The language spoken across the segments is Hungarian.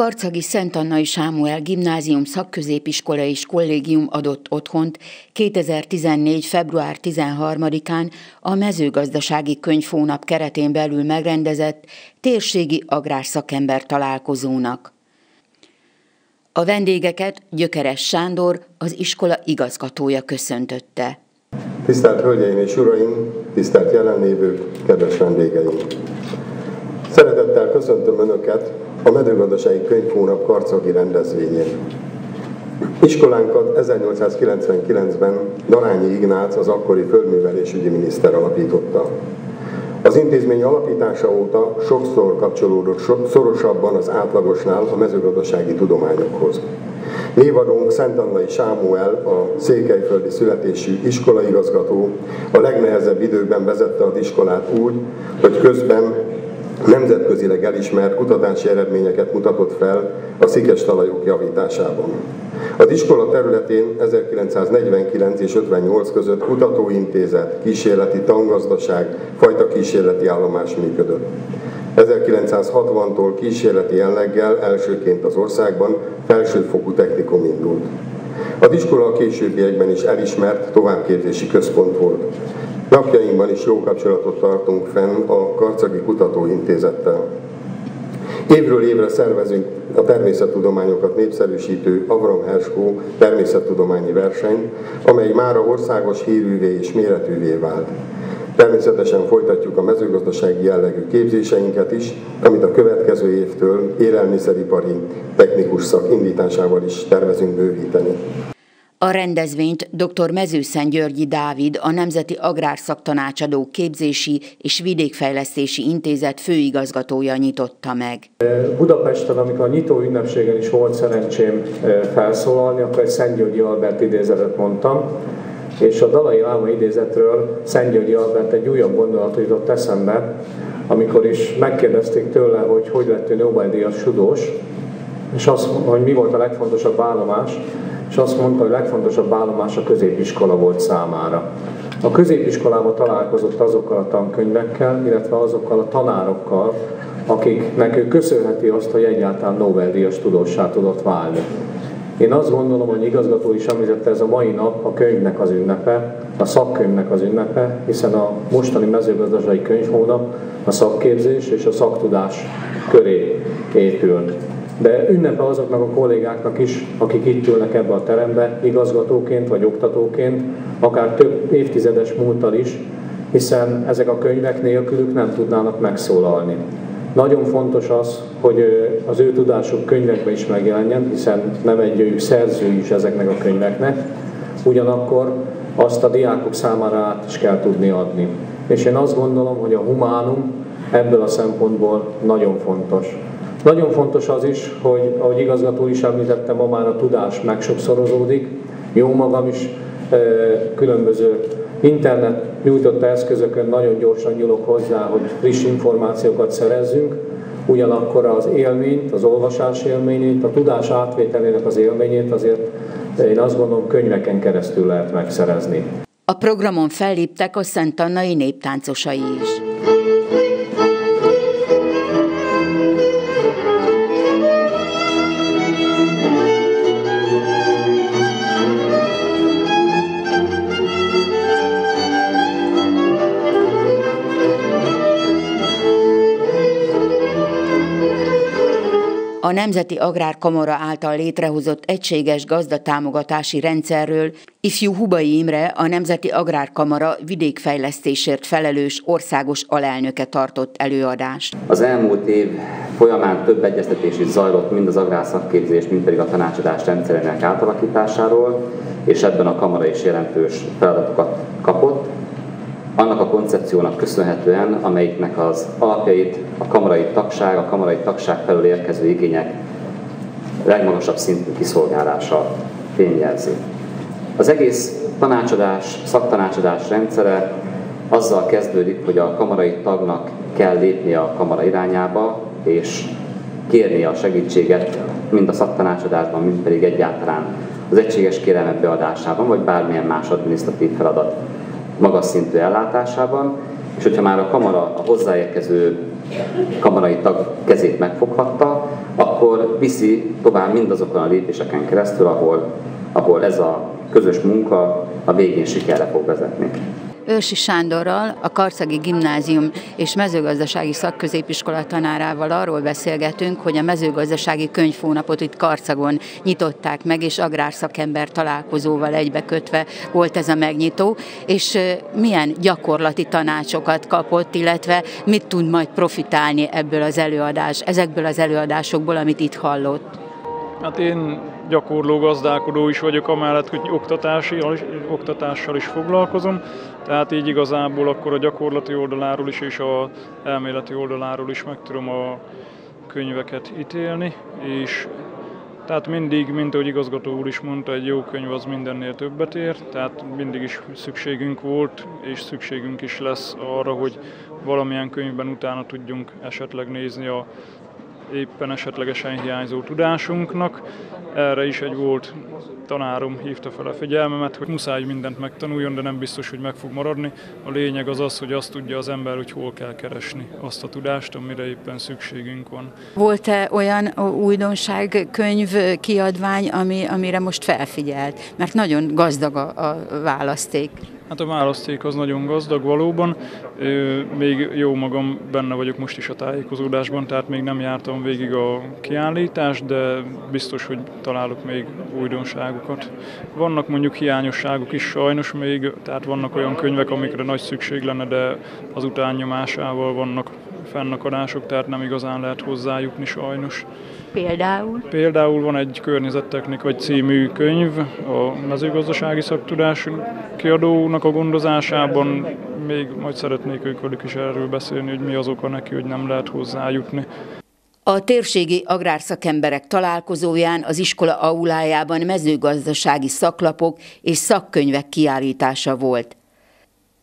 karcagi Szent Annai Sámuel Gimnázium szakközépiskola és kollégium adott otthont 2014. február 13-án a mezőgazdasági könyvhónap keretén belül megrendezett térségi agrárszakember találkozónak. A vendégeket Gyökeres Sándor, az iskola igazgatója köszöntötte. Tisztelt Hölgyeim és Uraim, tisztelt jelenlévők, kedves vendégeim! Szeretettel köszöntöm Önöket a mezőgazdasági könyvhónap karcagi rendezvényén. Iskolánkat 1899-ben Darányi Ignác, az akkori földművelésügyi miniszter alapította. Az intézmény alapítása óta sokszor kapcsolódott szorosabban az átlagosnál a mezőgazdasági tudományokhoz. Névadónk Szent Annai Sámuel, a székelyföldi születésű iskolaigazgató a legnehezebb időkben vezette az iskolát úgy, hogy közben nemzetközileg elismert kutatási eredményeket mutatott fel a szikes talajok javításában. Az iskola területén 1949 és 58 között kutatóintézet, kísérleti tangazdaság, fajtakísérleti állomás működött. 1960-tól kísérleti jelleggel elsőként az országban felsőfokú technikum indult. Az iskola a későbbiekben is elismert továbbképzési központ volt. Napjainkban is jó kapcsolatot tartunk fenn a Karcagi Kutatóintézettel. Évről évre szervezünk a természettudományokat népszerűsítő Avram Herskó természettudományi verseny, amely mára országos hírűvé és méretűvé vált. Természetesen folytatjuk a mezőgazdasági jellegű képzéseinket is, amit a következő évtől élelmiszeripari technikus szak indításával is tervezünk bővíteni. A rendezvényt dr. Mezőszentgyörgyi Dávid, a Nemzeti Agrárszaktanácsadó Képzési és Vidékfejlesztési Intézet főigazgatója nyitotta meg. Budapesten, amikor a nyitó ünnepségen is volt szerencsém felszólalni, akkor egy Szentgyörgyi Albert idézetet mondtam, és a Dalai Láma idézetről Szentgyörgyi Albert egy újabb gondolatot jutott eszembe, amikor is megkérdezték tőle, hogy lett ő Nobel-díjas tudós, és azt, hogy mi volt a legfontosabb állomás, és azt mondta, hogy a legfontosabb állomás a középiskola volt számára. A középiskolában találkozott azokkal a tankönyvekkel, illetve azokkal a tanárokkal, akiknek ő köszönheti azt, hogy egyáltalán Nobel-díjas tudóssá tudott válni. Én azt gondolom, hogy igazgató is említette, ez a mai nap a könyvnek az ünnepe, a szakkönyvnek az ünnepe, hiszen a mostani mezőgazdasági könyvhónap a szakképzés és a szaktudás köré épül. De ünnepe azoknak a kollégáknak is, akik itt ülnek ebbe a terembe, igazgatóként vagy oktatóként, akár több évtizedes múlttal is, hiszen ezek a könyvek nélkülük nem tudnának megszólalni. Nagyon fontos az, hogy az ő tudásuk könyvekben is megjelenjen, hiszen nem egy szerzői is ezeknek a könyveknek, ugyanakkor azt a diákok számára át is kell tudni adni. És én azt gondolom, hogy a humánum ebből a szempontból nagyon fontos. Nagyon fontos az is, hogy ahogy igazgató is említette, ma már a tudás megsokszorozódik. Jó magam is különböző internet nyújtotta eszközökön nagyon gyorsan nyúlok hozzá, hogy friss információkat szerezzünk, ugyanakkor az élményt, az olvasás élményét, a tudás átvételének az élményét azért én azt gondolom könyveken keresztül lehet megszerezni. A programon felléptek a Szent Annai néptáncosai is. A Nemzeti Agrárkamara által létrehozott egységes gazdatámogatási rendszerről ifjú Hubai Imre, a Nemzeti Agrárkamara vidékfejlesztésért felelős országos alelnöke tartott előadást. Az elmúlt év folyamán több egyeztetés is zajlott mind az agrárszakképzés, mind pedig a tanácsadás rendszerének átalakításáról, és ebben a kamara is jelentős feladatokat kapott. Annak a koncepciónak köszönhetően, amelyiknek az alapjait a kamarai tagság felől érkező igények legmagasabb szintű kiszolgálása fényjelzi. Az egész szaktanácsadás rendszere azzal kezdődik, hogy a kamarai tagnak kell lépnie a kamara irányába, és kérnie a segítséget mind a szaktanácsadásban, mind pedig egyáltalán az egységes kérelmek beadásában, vagy bármilyen más adminisztratív feladat magas szintű ellátásában, és hogyha már a kamara a hozzáérkező kamarai tag kezét megfoghatta, akkor viszi tovább mindazokon a lépéseken keresztül, ahol ez a közös munka a végén sikerre fog vezetni. Őrsi Sándorral, a Karcagi Gimnázium és Mezőgazdasági Szakközépiskola tanárával arról beszélgetünk, hogy a mezőgazdasági könyvhónapot itt Karcagon nyitották meg, és agrárszakember találkozóval egybekötve volt ez a megnyitó, és milyen gyakorlati tanácsokat kapott, illetve mit tud majd profitálni ezekből az előadásokból, amit itt hallott. Hát én gyakorló gazdálkodó is vagyok, amellett, hogy oktatással is foglalkozom, tehát így igazából akkor a gyakorlati oldaláról is és az elméleti oldaláról is meg tudom a könyveket ítélni, és tehát mindig, mint ahogy igazgató úr is mondta, egy jó könyv az mindennél többet ér, tehát mindig is szükségünk volt, és szükségünk is lesz arra, hogy valamilyen könyvben utána tudjunk esetleg nézni a éppen esetlegesen hiányzó tudásunknak. Erre is egy volt tanárom hívta fel a figyelmemet, hogy muszáj mindent megtanuljon, de nem biztos, hogy meg fog maradni. A lényeg az az, hogy azt tudja az ember, hogy hol kell keresni azt a tudást, amire éppen szükségünk van. Volt-e olyan újdonság, könyv, kiadvány, amire most felfigyelt? Mert nagyon gazdag a választék. Hát a választék az nagyon gazdag valóban, még jó magam benne vagyok most is a tájékozódásban, tehát még nem jártam végig a kiállítást, de biztos, hogy találok még újdonságokat. Vannak mondjuk hiányosságok is sajnos még, tehát vannak olyan könyvek, amikre nagy szükség lenne, de az utánnyomásával vannak fennakadások, tehát nem igazán lehet hozzájutni sajnos. Például? Például van egy környezettechnika című könyv a mezőgazdasági szaktudás kiadónak a gondozásában. Még majd szeretnék ők is erről beszélni, hogy mi az oka neki, hogy nem lehet hozzájutni. A térségi agrárszakemberek találkozóján az iskola aulájában mezőgazdasági szaklapok és szakkönyvek kiállítása volt.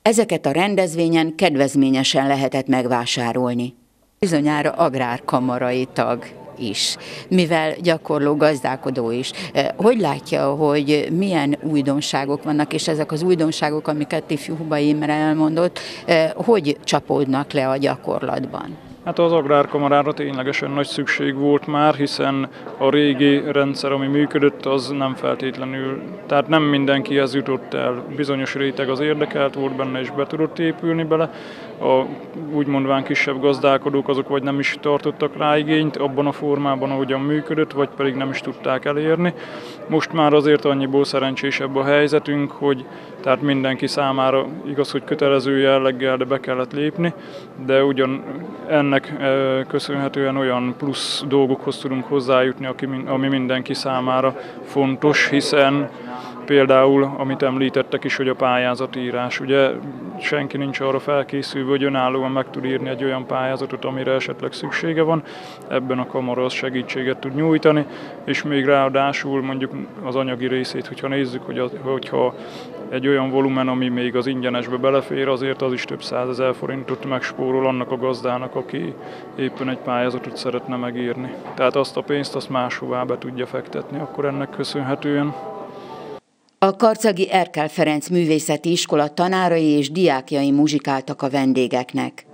Ezeket a rendezvényen kedvezményesen lehetett megvásárolni. Bizonyára agrárkamarai tag is, mivel gyakorló gazdálkodó is. Hogy látja, hogy milyen újdonságok vannak, és ezek az újdonságok, amiket ifjú Hubai Imre elmondott, hogy csapódnak le a gyakorlatban? Hát az agrárkamarára ténylegesen nagy szükség volt már, hiszen a régi rendszer, ami működött, az nem feltétlenül, tehát nem mindenkihez jutott el. Bizonyos réteg az érdekelt volt benne, és be tudott épülni bele. A úgymondván kisebb gazdálkodók azok vagy nem is tartottak rá igényt abban a formában, ahogyan működött, vagy pedig nem is tudták elérni. Most már azért annyiból szerencsésebb a helyzetünk, hogy tehát mindenki számára igaz, hogy kötelező jelleggel, de be kellett lépni, de ugyan ennek köszönhetően olyan plusz dolgokhoz tudunk hozzájutni, ami mindenki számára fontos, hiszen például, amit említettek is, hogy a pályázatírás. Ugye senki nincs arra felkészülve, hogy önállóan meg tud írni egy olyan pályázatot, amire esetleg szüksége van. Ebben a kamara az segítséget tud nyújtani, és még ráadásul mondjuk az anyagi részét, hogyha nézzük, hogyha egy olyan volumen, ami még az ingyenesbe belefér, azért az is több 100 000 forintot megspórol annak a gazdának, aki éppen egy pályázatot szeretne megírni. Tehát azt a pénzt azt máshová be tudja fektetni, akkor ennek köszönhetően. A karcagi Erkel Ferenc Művészeti Iskola tanárai és diákjai muzsikáltak a vendégeknek.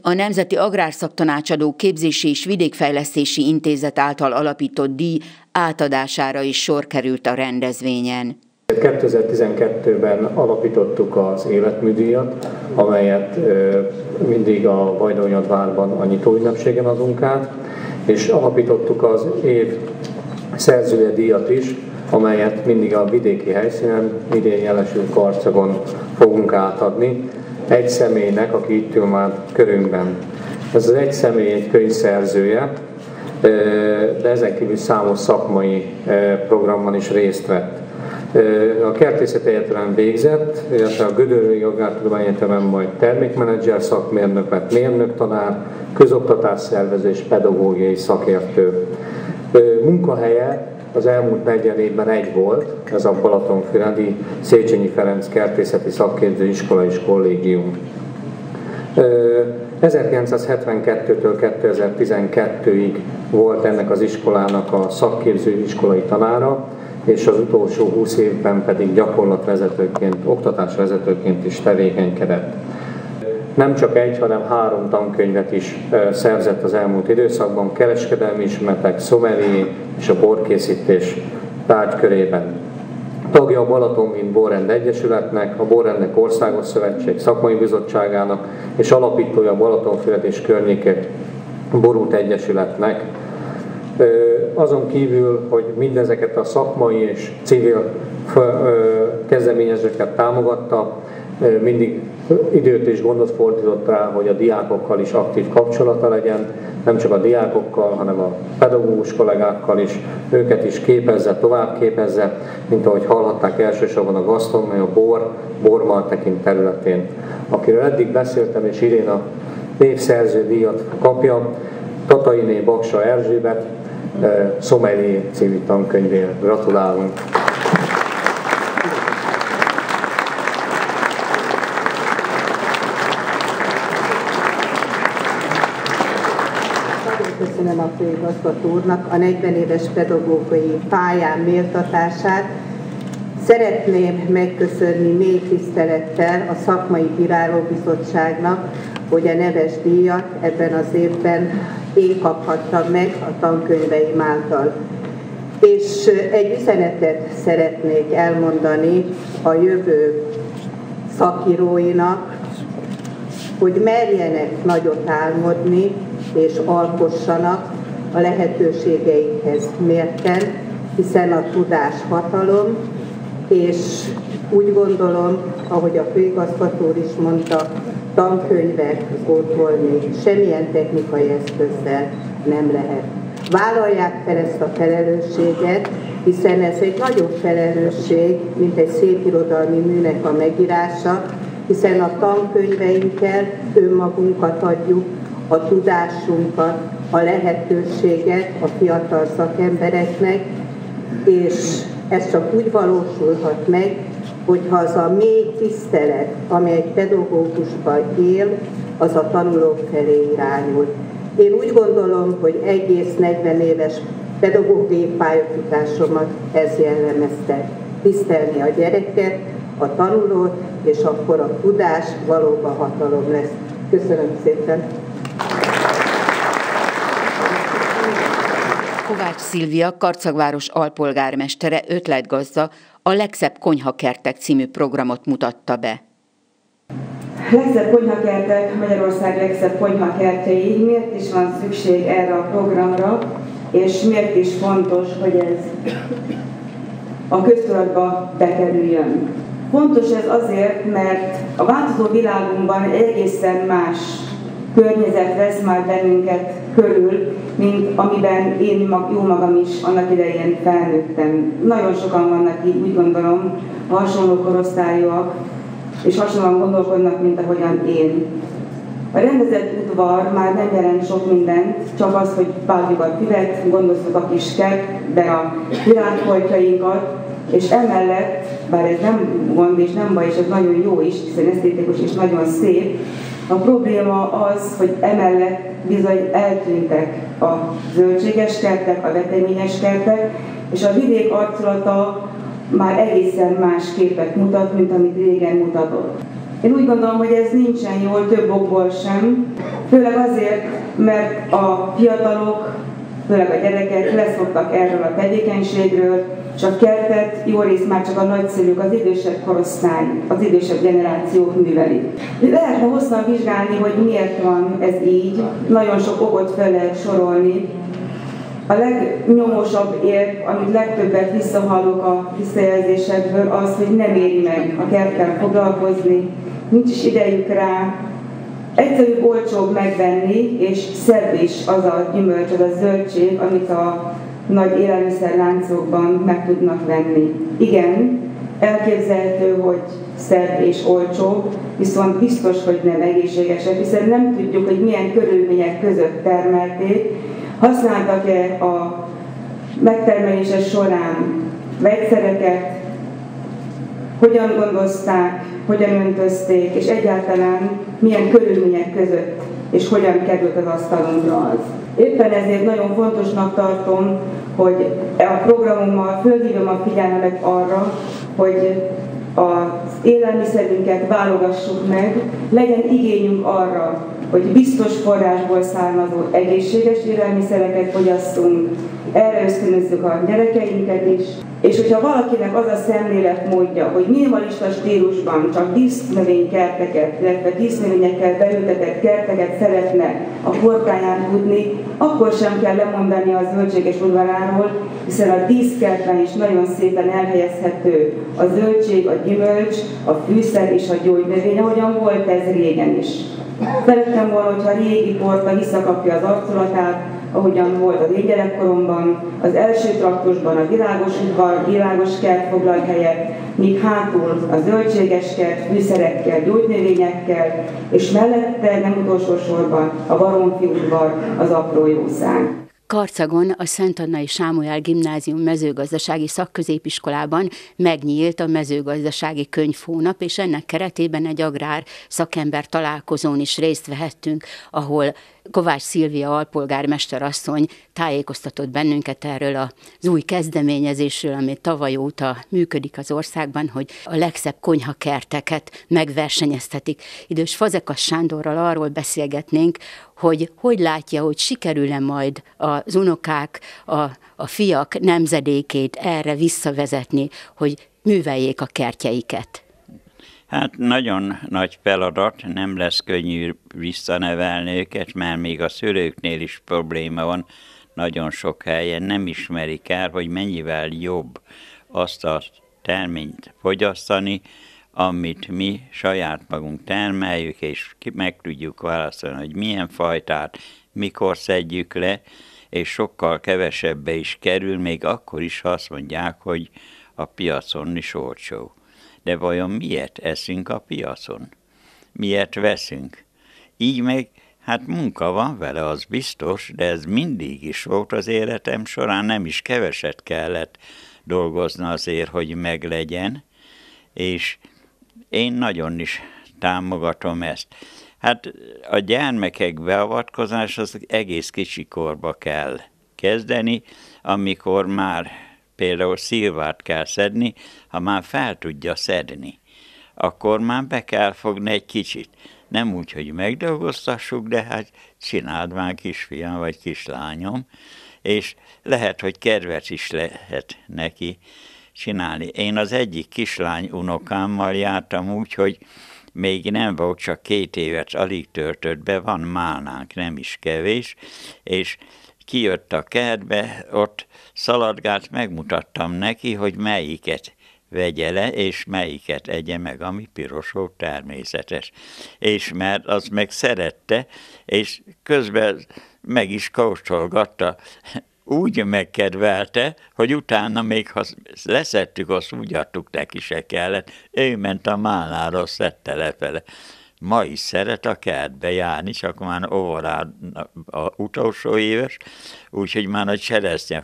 A Nemzeti Agrárszaktanácsadó Képzési és Vidékfejlesztési Intézet által alapított díj átadására is sor került a rendezvényen. 2012-ben alapítottuk az életműdíjat, amelyet mindig a Vajdonyadvárban a nyitóünnepségen adunk át, és alapítottuk az év szerzője díjat is, amelyet mindig a vidéki helyszínen, idén jelesül Karcagon fogunk átadni egy személynek, aki itt ül már körünkben. Ez az egy személy egy könyvszerzője, de ezen kívül számos szakmai programban is részt vett. A Kertészeti Egyetemen végzett, illetve a Gödöllői Agrártudományi Egyetemen majd termékmenedzser szakmérnök lett, mérnöktanár, közoktatásszervezés, pedagógiai szakértő. Munkahelye az elmúlt 40 évben egy volt, ez a Balatonfüredi Széchenyi Ferenc Kertészeti Szakképző Iskola és Kollégium. 1972-től 2012-ig volt ennek az iskolának a szakképző iskolai tanára, és az utolsó 20 évben pedig gyakorlatvezetőként, oktatásvezetőként is tevékenykedett. Nem csak egy, hanem 3 tankönyvet is szerzett az elmúlt időszakban, kereskedelmi ismeretek, sommelier és a borkészítés tárgykörében. Tagja a Balatonvind Borrend Egyesületnek, a Borrendek Országos Szövetség Szakmai Bizottságának, és alapítója a Balatonfüred és környéke Borút Egyesületnek. Azon kívül, hogy mindezeket a szakmai és civil kezdeményezéseket támogatta, mindig időt és gondot fordított rá, hogy a diákokkal is aktív kapcsolata legyen, nem csak a diákokkal, hanem a pedagógus kollégákkal is, őket is képezze, tovább képezze, mint ahogy hallhatták elsősorban a gasztronómia, a bormaltekin területén. Akiről eddig beszéltem, és idén a évszerző díjat kapja, Tatainé Baksa Erzsébet, sommelier című tankönyvéért. Gratulálunk! Köszönöm a főigazgató úrnak a 40 éves pedagógiai pályán méltatását. Szeretném megköszönni mély tisztelettel a Szakmai Bírálóbizottságnak, hogy a neves díjat ebben az évben én kaphattam meg a tankönyveim által. És egy üzenetet szeretnék elmondani a jövő szakíróinak, hogy merjenek nagyot álmodni, és alkossanak a lehetőségeikhez mérten, hiszen a tudás hatalom, és úgy gondolom, ahogy a főigazgató úr is mondta, tankönyvet pótolni semmilyen technikai eszközzel nem lehet. Vállalják fel ezt a felelősséget, hiszen ez egy nagyobb felelősség, mint egy szépirodalmi műnek a megírása, hiszen a tankönyveinkkel önmagunkat adjuk, a tudásunkat, a lehetőséget a fiatal szakembereknek, és ez csak úgy valósulhat meg, hogyha az a mély tisztelet, amely egy pedagógusban él, az a tanulók felé irányul. Én úgy gondolom, hogy egész 40 éves pedagógiai pályafutásomat ez jellemezte. Tisztelni a gyereket, a tanulót, és akkor a tudás valóban hatalom lesz. Köszönöm szépen! Kovács Szilvia, Karcagváros alpolgármestere ötletgazda a Legszebb Konyhakertek című programot mutatta be. Legszebb konyhakertek, Magyarország legszebb konyhakertjei. Miért is van szükség erre a programra, és miért is fontos, hogy ez a köztudatba bekerüljön? Fontos ez azért, mert a változó világunkban egy egészen más környezet vesz már bennünket körül, mint amiben én jó magam is annak idején felnőttem. Nagyon sokan vannak így, úgy gondolom, hasonló korosztályúak, és hasonlóan gondolkodnak, mint ahogyan én. A rendezett udvar már nem jelent sok mindent, csak az, hogy vágjuk a füvet, gondoztuk a kis kertbe a virágfoltjainkat, és emellett, bár ez nem gond és nem baj, és ez nagyon jó is, hiszen esztétikus és nagyon szép, a probléma az, hogy emellett bizony eltűntek a zöldséges kertek, a veteményes kertek, és a vidék arculata már egészen más képet mutat, mint amit régen mutatott. Én úgy gondolom, hogy ez nincsen jól több okból sem, főleg azért, mert a fiatalok, főleg a gyerekek leszoktak erről a tevékenységről, és a kertet jó rész már csak a nagyszülők, az idősebb korosztály, az idősebb generációk művelik. Lehetne hosszan vizsgálni, hogy miért van ez így, nagyon sok okot fel lehet sorolni. A legnyomosabb érv, amit legtöbbet visszahallok a visszajelzésekből, az, hogy nem éri meg a kerttel foglalkozni, nincs is idejük rá. Egyszerűbb, olcsóbb megvenni, és szebb is az a gyümölcs, az a zöldség, amit a nagy élelmiszerláncokban meg tudnak venni. Igen, elképzelhető, hogy szebb és olcsó, viszont biztos, hogy nem egészségesek, hiszen nem tudjuk, hogy milyen körülmények között termelték, használtak-e a megtermelése során vegyszereket, hogyan gondozták, hogyan öntözték, és egyáltalán milyen körülmények között, és hogyan került az asztalunkra az. Éppen ezért nagyon fontosnak tartom, hogy a programommal fölhívom a figyelmet arra, hogy az élelmiszerünket válogassuk meg, legyen igényünk arra, hogy biztos forrásból származó egészséges élelmiszereket fogyasszunk, erre ösztönözzük a gyerekeinket is, és hogyha valakinek az a szemléletmódja, hogy minimalista stílusban csak dísznövénykerteket, illetve dísznövényekkel beültetett kerteket szeretne a portáján tudni, akkor sem kell lemondani a zöldséges udvaráról, hiszen a díszkertben is nagyon szépen elhelyezhető a zöldség, a gyümölcs, a fűszer és a gyógynövény, ahogyan volt ez régen is. Szerettem volna, hogyha a régi porta visszakapja az arculatát, ahogyan volt az én gyerekkoromban, az első traktusban a világos udvar, világos kert foglal helyet, míg hátul a zöldséges kert, fűszerekkel, gyógynövényekkel, és mellette nem utolsó sorban a Baromfi udvar, az apró jószág. Karcagon a Szent Annai Sámuel Gimnázium mezőgazdasági szakközépiskolában megnyílt a mezőgazdasági könyvhónap, és ennek keretében egy agrár szakember találkozón is részt vehettünk, ahol Kovács Szilvia alpolgármester asszony tájékoztatott bennünket erről az új kezdeményezésről, ami tavaly óta működik az országban, hogy a legszebb konyhakerteket megversenyeztetik. Idős Fazekas Sándorral arról beszélgetnénk, hogy látja, hogy sikerül-e majd az unokák, a fiak nemzedékét erre visszavezetni, hogy műveljék a kertjeiket. Hát nagyon nagy feladat, nem lesz könnyű visszanevelni őket, mert még a szülőknél is probléma van, nagyon sok helyen nem ismerik el, hogy mennyivel jobb azt a terményt fogyasztani, amit mi saját magunk termeljük, és meg tudjuk választani, hogy milyen fajtát, mikor szedjük le, és sokkal kevesebbe is kerül, még akkor is, ha azt mondják, hogy a piacon is olcsó. De vajon miért eszünk a piacon? Miért veszünk? Így meg, hát munka van vele, az biztos, de ez mindig is volt az életem során, nem is keveset kellett dolgozni azért, hogy meglegyen, és én nagyon is támogatom ezt. Hát a gyermekek beavatkozás az egész kicsikorba kell kezdeni, amikor már például szilvát kell szedni, ha már fel tudja szedni, akkor már be kell fogni egy kicsit. Nem úgy, hogy megdolgoztassuk, de hát csináld már kisfiam vagy kislányom, és lehet, hogy kedvet is lehet neki csinálni. Én az egyik kislány unokámmal jártam úgy, hogy még nem volt, csak 2 évet alig töltött be, van málnánk, nem is kevés, és kijött a kertbe, ott szaladgált, megmutattam neki, hogy melyiket vegye le, és melyiket egye meg, ami piros volt, természetes. És mert az meg szerette, és közben meg is kóstolgatta. Úgy megkedvelte, hogy utána még ha leszettük, azt úgy adtuk, neki se kellett. Ő ment a málnáról, szedte lefele. Ma is szeret a kertbe járni, csak már óvorán a utolsó éves, úgyhogy már a cseresznye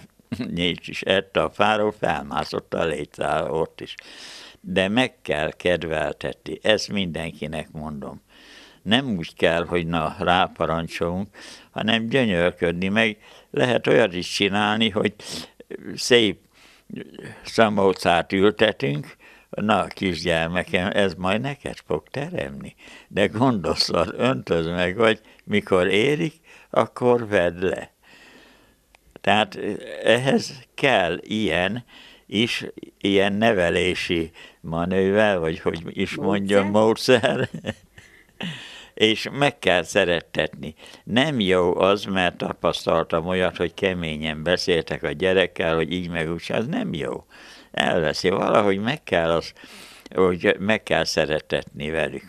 is ette a fáról, felmászott a létrára ott is. De meg kell kedveltetni, ezt mindenkinek mondom. Nem úgy kell, hogy na, ráparancsolunk, hanem gyönyörködni, meg lehet olyat is csinálni, hogy szép szamócát ültetünk, na, kisgyermekem, ez majd neked fog teremni, de gondozzad, öntözd meg, vagy mikor érik, akkor vedd le. Tehát ehhez kell ilyen is, ilyen nevelési manővel, vagy hogy is mondjam, módszer, és meg kell szerettetni. Nem jó az, mert tapasztaltam olyat, hogy keményen beszéltek a gyerekkel, hogy így meg úgy, az nem jó. Elveszi, valahogy meg kell szerettetni velük.